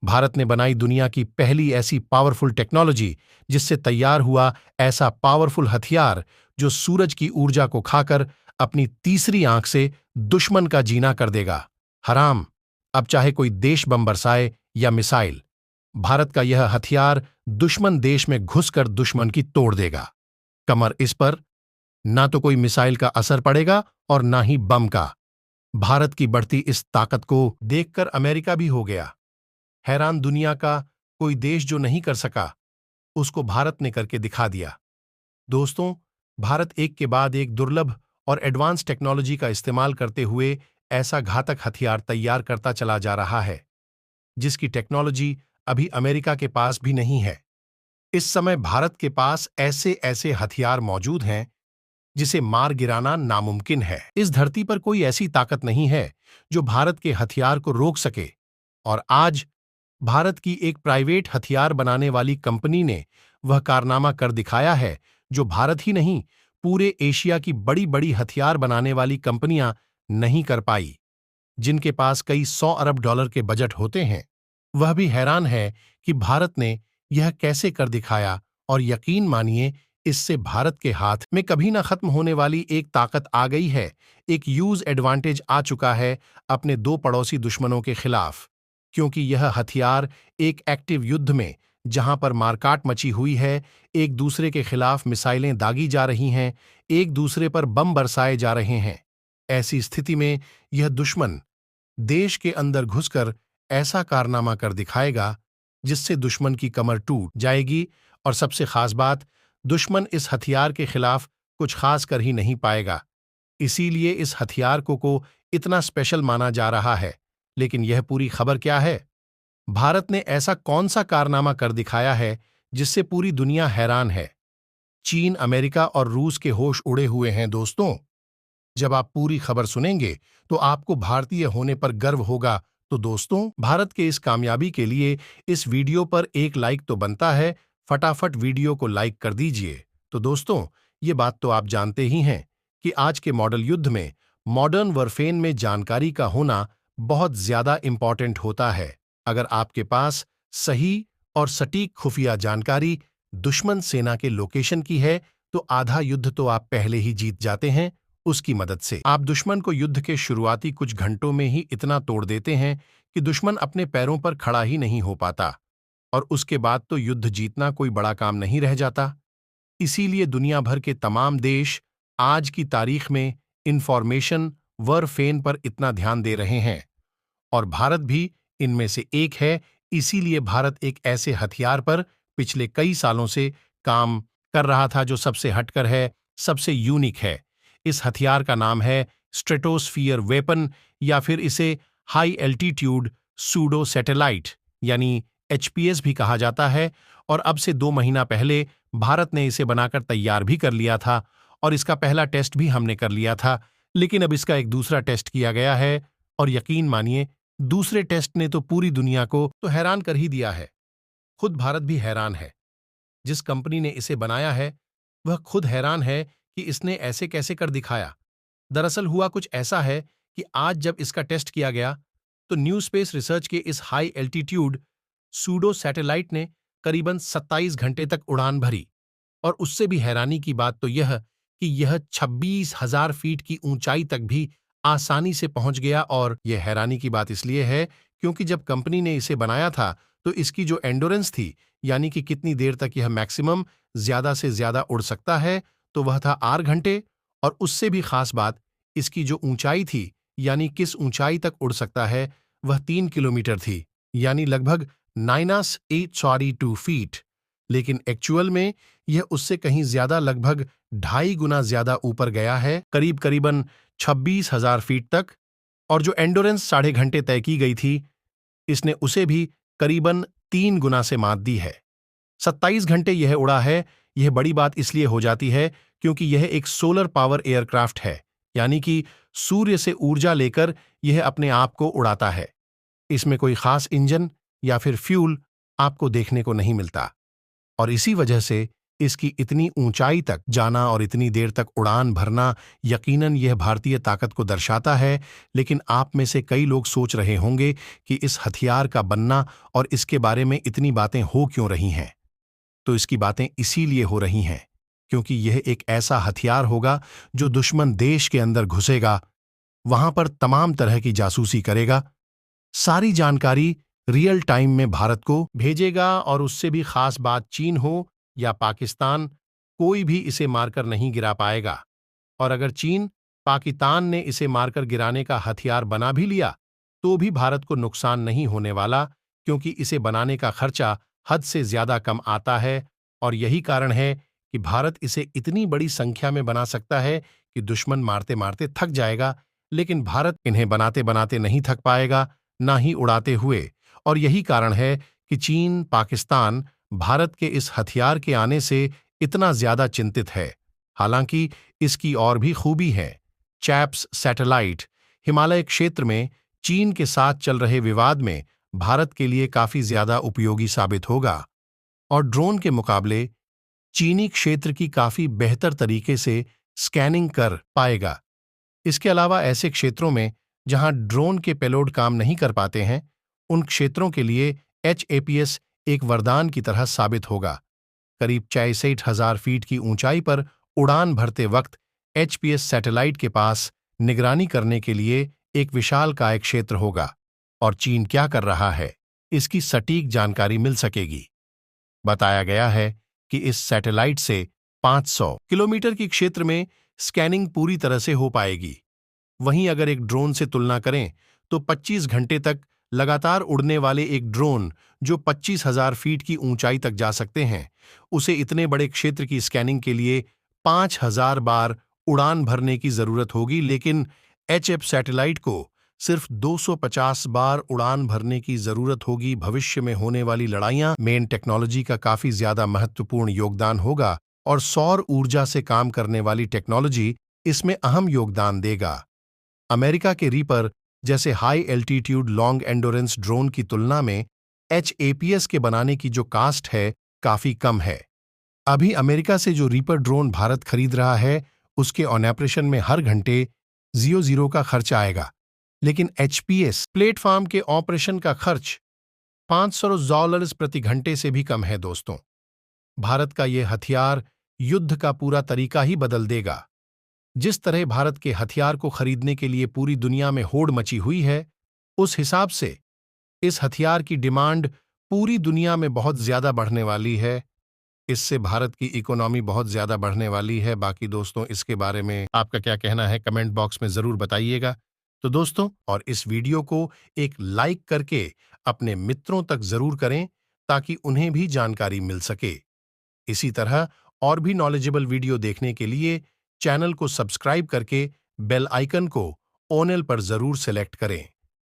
भारत ने बनाई दुनिया की पहली ऐसी पावरफुल टेक्नोलॉजी जिससे तैयार हुआ ऐसा पावरफुल हथियार जो सूरज की ऊर्जा को खाकर अपनी तीसरी आंख से दुश्मन का जीना कर देगा। हराम, अब चाहे कोई देश बम बरसाए या मिसाइल, भारत का यह हथियार दुश्मन देश में घुसकर दुश्मन की तोड़ देगा। कमर इस पर, ना तो कोई मिसाइल का असर पड़ेगा और ना ही बम का। भारत की बढ़ती इस ताकत को देखकर अमेरिका भी हो गया हैरान। दुनिया का कोई देश जो नहीं कर सका, उसको भारत ने करके दिखा दिया। दोस्तों, भारत एक के बाद एक दुर्लभ और एडवांस टेक्नोलॉजी का इस्तेमाल करते हुए ऐसा घातक हथियार तैयार करता चला जा रहा है जिसकी टेक्नोलॉजी अभी अमेरिका के पास भी नहीं है। इस समय भारत के पास ऐसे ऐसे हथियार मौजूद हैं जिसे मार गिराना नामुमकिन है। इस धरती पर कोई ऐसी ताकत नहीं है जो भारत के हथियार को रोक सके। और आज भारत की एक प्राइवेट हथियार बनाने वाली कंपनी ने वह कारनामा कर दिखाया है जो भारत ही नहीं, पूरे एशिया की बड़ी बड़ी हथियार बनाने वाली कंपनियां नहीं कर पाई, जिनके पास कई 100 अरब डॉलर के बजट होते हैं। वह भी हैरान है कि भारत ने यह कैसे कर दिखाया। और यकीन मानिए, इससे भारत के हाथ में कभी ना खत्म होने वाली एक ताकत आ गई है, एक यूज एडवांटेज आ चुका है अपने दो पड़ोसी दुश्मनों के खिलाफ। क्योंकि यह हथियार एक एक्टिव युद्ध में, जहां पर मारकाट मची हुई है, एक दूसरे के खिलाफ मिसाइलें दागी जा रही हैं, एक दूसरे पर बम बरसाए जा रहे हैं, ऐसी स्थिति में यह दुश्मन देश के अंदर घुसकर ऐसा कारनामा कर दिखाएगा जिससे दुश्मन की कमर टूट जाएगी। और सबसे खास बात, दुश्मन इस हथियार के खिलाफ कुछ खास कर ही नहीं पाएगा। इसीलिए इस हथियार को इतना स्पेशल माना जा रहा है। लेकिन यह पूरी खबर क्या है? भारत ने ऐसा कौन सा कारनामा कर दिखाया है जिससे पूरी दुनिया हैरान है? चीन, अमेरिका और रूस के होश उड़े हुए हैं दोस्तों। जब आप पूरी खबर सुनेंगे तो आपको भारतीय होने पर गर्व होगा। तो दोस्तों, भारत के इस कामयाबी के लिए इस वीडियो पर एक लाइक तो बनता है। फटाफट वीडियो को लाइक कर दीजिए। तो दोस्तों, ये बात तो आप जानते ही हैं कि आज के मॉडल युद्ध में, मॉडर्न वरफेन में जानकारी का होना बहुत ज्यादा इंपॉर्टेंट होता है। अगर आपके पास सही और सटीक खुफिया जानकारी दुश्मन सेना के लोकेशन की है तो आधा युद्ध तो आप पहले ही जीत जाते हैं। उसकी मदद से आप दुश्मन को युद्ध के शुरुआती कुछ घंटों में ही इतना तोड़ देते हैं कि दुश्मन अपने पैरों पर खड़ा ही नहीं हो पाता। और उसके बाद तो युद्ध जीतना कोई बड़ा काम नहीं रह जाता। इसीलिए दुनिया भर के तमाम देश आज की तारीख में इंफॉर्मेशन वरफेन पर इतना ध्यान दे रहे हैं। और भारत भी इनमें से एक है। इसीलिए भारत एक ऐसे हथियार पर पिछले कई सालों से काम कर रहा था जो सबसे हटकर है, सबसे यूनिक है। इस हथियार का नाम है स्ट्रेटोस्फियर वेपन, या फिर इसे हाई एल्टीट्यूड सूडो सैटेलाइट यानी एचपीएस भी कहा जाता है। और अब से 2 महीना पहले भारत ने इसे बनाकर तैयार भी कर लिया था और इसका पहला टेस्ट भी हमने कर लिया था। लेकिन अब इसका एक दूसरा टेस्ट किया गया है और यकीन मानिए, दूसरे टेस्ट ने तो पूरी दुनिया को तो हैरान कर ही दिया है। खुद भारत भी हैरान है। जिस कंपनी ने इसे बनाया है वह खुद हैरान है कि इसने ऐसे कैसे कर दिखाया। दरअसल हुआ कुछ ऐसा है कि आज जब इसका टेस्ट किया गया तो न्यू स्पेस रिसर्च के इस हाई एल्टीट्यूड सूडो सैटेलाइट ने करीबन 27 घंटे तक उड़ान भरी। और उससे भी हैरानी की बात तो यह कि यह 26,000 फीट की ऊंचाई तक भी आसानी से पहुंच गया। और यह हैरानी की बात इसलिए है क्योंकि जब कंपनी ने इसे बनाया था तो इसकी जो एंडोरेंस थी, यानी कि कितनी देर तक यह मैक्सिमम ज्यादा से ज्यादा उड़ सकता है, तो वह था 8 घंटे। और उससे भी खास बात, इसकी जो ऊंचाई थी, यानी किस ऊंचाई तक उड़ सकता है, वह 3 किलोमीटर थी, यानी लगभग 982 फीट। लेकिन एक्चुअल में यह उससे कहीं ज्यादा, लगभग 2.5 गुना ज्यादा ऊपर गया है, करीबन 26,000 फीट तक। और जो एंडोरेंस 6.5 घंटे तय की गई थी, इसने उसे भी करीबन 3 गुना से मात दी है। 27 घंटे यह उड़ा है। यह बड़ी बात इसलिए हो जाती है क्योंकि यह एक सोलर पावर एयरक्राफ्ट है, यानी कि सूर्य से ऊर्जा लेकर यह अपने आप को उड़ाता है। इसमें कोई खास इंजन या फिर फ्यूल आपको देखने को नहीं मिलता। और इसी वजह से इसकी इतनी ऊंचाई तक जाना और इतनी देर तक उड़ान भरना यकीनन यह भारतीय ताकत को दर्शाता है। लेकिन आप में से कई लोग सोच रहे होंगे कि इस हथियार का बनना और इसके बारे में इतनी बातें हो क्यों रही हैं। तो इसकी बातें इसीलिए हो रही हैं क्योंकि यह एक ऐसा हथियार होगा जो दुश्मन देश के अंदर घुसेगा, वहां पर तमाम तरह की जासूसी करेगा, सारी जानकारी रियल टाइम में भारत को भेजेगा और उससे भी खास बात चीन हो या पाकिस्तान, कोई भी इसे मारकर नहीं गिरा पाएगा। और अगर चीन, पाकिस्तान ने इसे मारकर गिराने का हथियार बना भी लिया तो भी भारत को नुकसान नहीं होने वाला क्योंकि इसे बनाने का खर्चा हद से ज्यादा कम आता है। और यही कारण है कि भारत इसे इतनी बड़ी संख्या में बना सकता है कि दुश्मन मारते मारते थक जाएगा, लेकिन भारत इन्हें बनाते बनाते नहीं थक पाएगा, ना ही उड़ाते हुए। और यही कारण है कि चीन, पाकिस्तान भारत के इस हथियार के आने से इतना ज्यादा चिंतित है। हालांकि इसकी और भी खूबी है। चैप्स सैटेलाइट हिमालय क्षेत्र में चीन के साथ चल रहे विवाद में भारत के लिए काफी ज्यादा उपयोगी साबित होगा और ड्रोन के मुकाबले चीनी क्षेत्र की काफी बेहतर तरीके से स्कैनिंग कर पाएगा। इसके अलावा ऐसे क्षेत्रों में जहां ड्रोन के पेलोड काम नहीं कर पाते हैं, उन क्षेत्रों के लिए HAPS एक वरदान की तरह साबित होगा। करीब 66,000 फीट की ऊंचाई पर उड़ान भरते वक्त HPS सैटेलाइट के पास निगरानी करने के लिए एक विशालकाय क्षेत्र होगा और चीन क्या कर रहा है इसकी सटीक जानकारी मिल सकेगी। बताया गया है कि इस सैटेलाइट से 500 किलोमीटर की क्षेत्र में स्कैनिंग पूरी तरह से हो पाएगी। वहीं अगर एक ड्रोन से तुलना करें तो 25 घंटे तक लगातार उड़ने वाले एक ड्रोन जो 25,000 फीट की ऊंचाई तक जा सकते हैं, उसे इतने बड़े क्षेत्र की स्कैनिंग के लिए 5,000 बार उड़ान भरने की जरूरत होगी। लेकिन HF सैटेलाइट को सिर्फ 250 बार उड़ान भरने की जरूरत होगी। भविष्य में होने वाली लड़ाइयां मेन टेक्नोलॉजी का काफी ज्यादा महत्वपूर्ण योगदान होगा और सौर ऊर्जा से काम करने वाली टेक्नोलॉजी इसमें अहम योगदान देगा। अमेरिका के रीपर जैसे high altitude long endurance drone की तुलना में HAPS के बनाने की जो कास्ट है काफी कम है। अभी अमेरिका से जो रीपर ड्रोन भारत खरीद रहा है उसके ऑपरेशन में हर घंटे 00 का खर्च आएगा, लेकिन HPS प्लेटफॉर्म के ऑपरेशन का खर्च $500 प्रति घंटे से भी कम है। दोस्तों, भारत का यह हथियार युद्ध का पूरा तरीका ही बदल देगा। जिस तरह भारत के हथियार को खरीदने के लिए पूरी दुनिया में होड़ मची हुई है, उस हिसाब से इस हथियार की डिमांड पूरी दुनिया में बहुत ज्यादा बढ़ने वाली है। इससे भारत की इकोनॉमी बहुत ज्यादा बढ़ने वाली है। बाकी दोस्तों, इसके बारे में आपका क्या कहना है कमेंट बॉक्स में जरूर बताइएगा। तो दोस्तों, और इस वीडियो को एक लाइक करके अपने मित्रों तक जरूर करें ताकि उन्हें भी जानकारी मिल सके। इसी तरह और भी नॉलेजेबल वीडियो देखने के लिए चैनल को सब्सक्राइब करके बेल आइकन को ऑल पर जरूर सेलेक्ट करें।